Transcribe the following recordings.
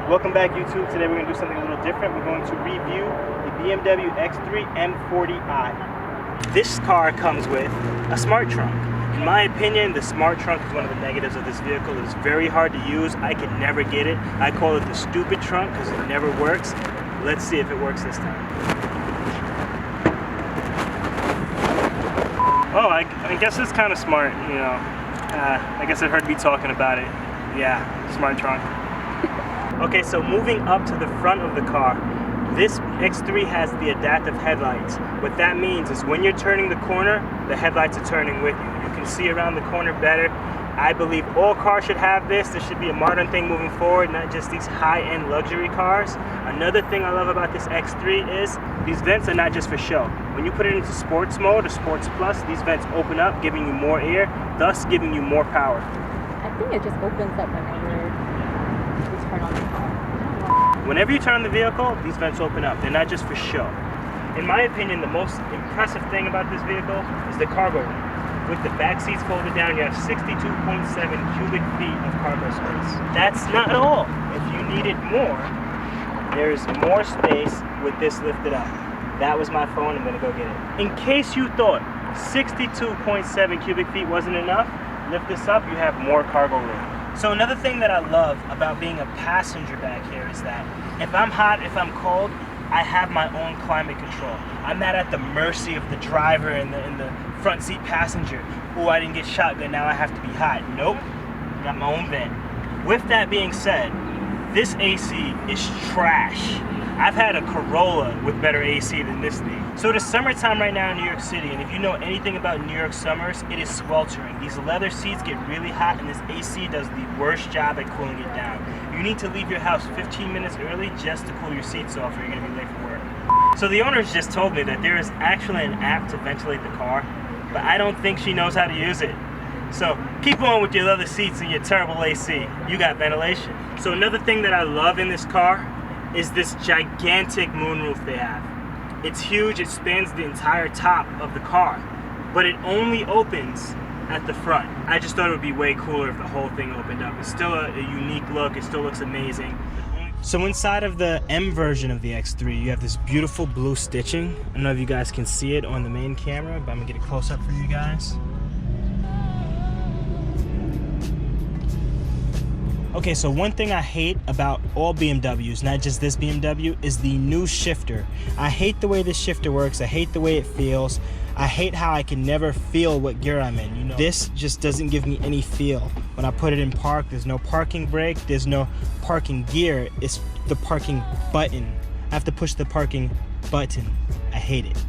Welcome back, YouTube. Today we're going to do something a little different. We're going to review the BMW X3 M40i. This car comes with a smart trunk. In my opinion, the smart trunk is one of the negatives of this vehicle. It's very hard to use. I can never get it. I call it the stupid trunk because it never works. Let's see if it works this time. Oh, I guess it's kind of smart, you know. I guess I've heard me talking about it. Yeah, smart trunk. Okay, so moving up to the front of the car, this X3 has the adaptive headlights. What that means is when you're turning the corner, the headlights are turning with you. You can see around the corner better. I believe all cars should have this. This should be a modern thing moving forward, not just these high-end luxury cars. Another thing I love about this X3 is these vents are not just for show. When you put it into sports mode or sports plus, these vents open up, giving you more air, thus giving you more power. I think it just opens up whenever you turn on the car. Whenever you turn on the vehicle, these vents open up. They're not just for show. In my opinion, the most impressive thing about this vehicle is the cargo room. With the back seats folded down, you have 62.7 cubic feet of cargo space. That's not all. If you needed more, there's more space with this lifted up. That was my phone. I'm gonna go get it. In case you thought 62.7 cubic feet wasn't enough, lift this up, you have more cargo room. So another thing that I love about being a passenger back here is that if I'm hot, if I'm cold, I have my own climate control. I'm not at the mercy of the driver and the front seat passenger. Oh, I didn't get shotgun, now I have to be hot. Nope, got my own vent. With that being said, this AC is trash. I've had a Corolla with better AC than this thing. So it's summertime right now in New York City, and if you know anything about New York summers, it is sweltering. These leather seats get really hot, and this AC does the worst job at cooling it down. You need to leave your house 15 minutes early just to cool your seats off, or you're gonna be late for work. So the owners just told me that there is actually an app to ventilate the car, but I don't think she knows how to use it. So keep on with your leather seats and your terrible AC. You got ventilation. So another thing that I love in this car is this gigantic moonroof they have. It's huge, it spans the entire top of the car, but it only opens at the front. I just thought it would be way cooler if the whole thing opened up. It's still a unique look, it still looks amazing. So inside of the M version of the X3, you have this beautiful blue stitching. I don't know if you guys can see it on the main camera, but I'm gonna get a close up for you guys. Okay, so one thing I hate about all BMWs, not just this BMW, is the new shifter. I hate the way this shifter works. I hate the way it feels. I hate how I can never feel what gear I'm in. You know, this just doesn't give me any feel. When I put it in park, there's no parking brake, there's no parking gear. It's the parking button. I have to push the parking button. I hate it.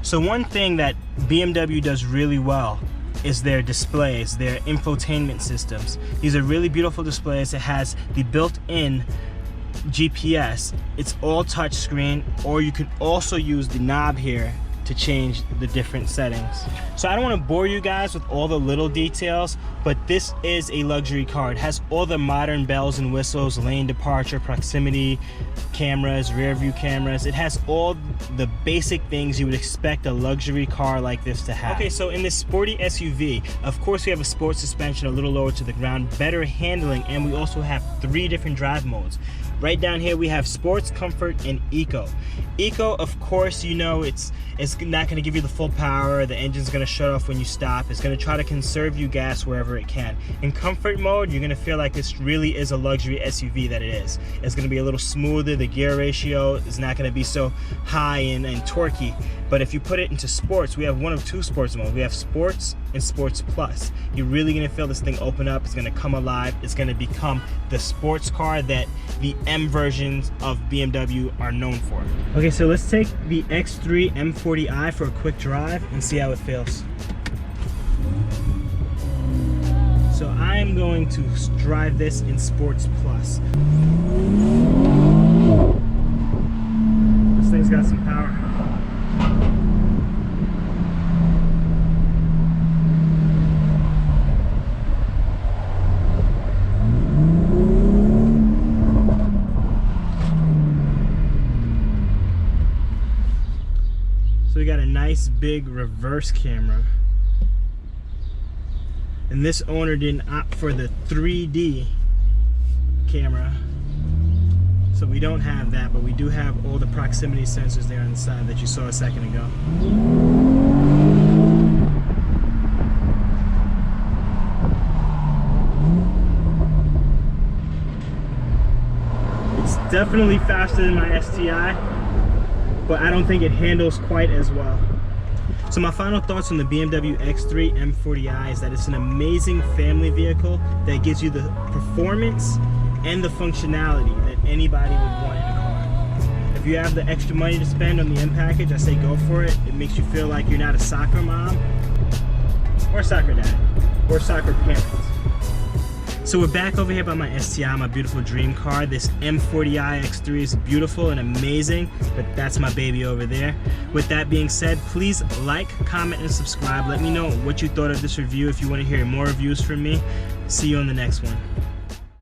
So one thing that BMW does really well is their displays, their infotainment systems. These are really beautiful displays. It has the built-in GPS. It's all touch screen, or you can also use the knob here to change the different settings. So I don't want to bore you guys with all the little details, but this is a luxury car. It has all the modern bells and whistles, lane departure, proximity cameras, rear view cameras. It has all the basic things you would expect a luxury car like this to have. Okay, so in this sporty SUV, of course we have a sport suspension a little lower to the ground, better handling, and we also have 3 different drive modes. Right down here we have sports, comfort, and eco. Eco, of course, you know it's not going to give you the full power. The engine's going to shut off when you stop. It's going to try to conserve you gas wherever it can. In comfort mode, you're going to feel like this really is a luxury SUV that it is. It's going to be a little smoother. The gear ratio is not going to be so high and torquey. But if you put it into sports, we have one of 2 sports modes. We have sports and sports plus. You're really going to feel this thing open up. It's going to come alive. It's going to become the sports car that the M versions of BMW are known for. Okay, so let's take the X3 M40i for a quick drive and see how it feels. So I'm going to drive this in Sports Plus. This thing's got some power. So we got a nice big reverse camera. And this owner didn't opt for the 3D camera. So we don't have that, but we do have all the proximity sensors there on the side that you saw a second ago. It's definitely faster than my STI, but I don't think it handles quite as well. So my final thoughts on the BMW X3 M40i is that it's an amazing family vehicle that gives you the performance and the functionality that anybody would want in a car. If you have the extra money to spend on the M package, I say go for it. It makes you feel like you're not a soccer mom or soccer dad or soccer parent. So we're back over here by my STI, my beautiful dream car. This M40i X3 is beautiful and amazing, but that's my baby over there. With that being said, please like, comment, and subscribe. Let me know what you thought of this review if you want to hear more reviews from me. See you on the next one.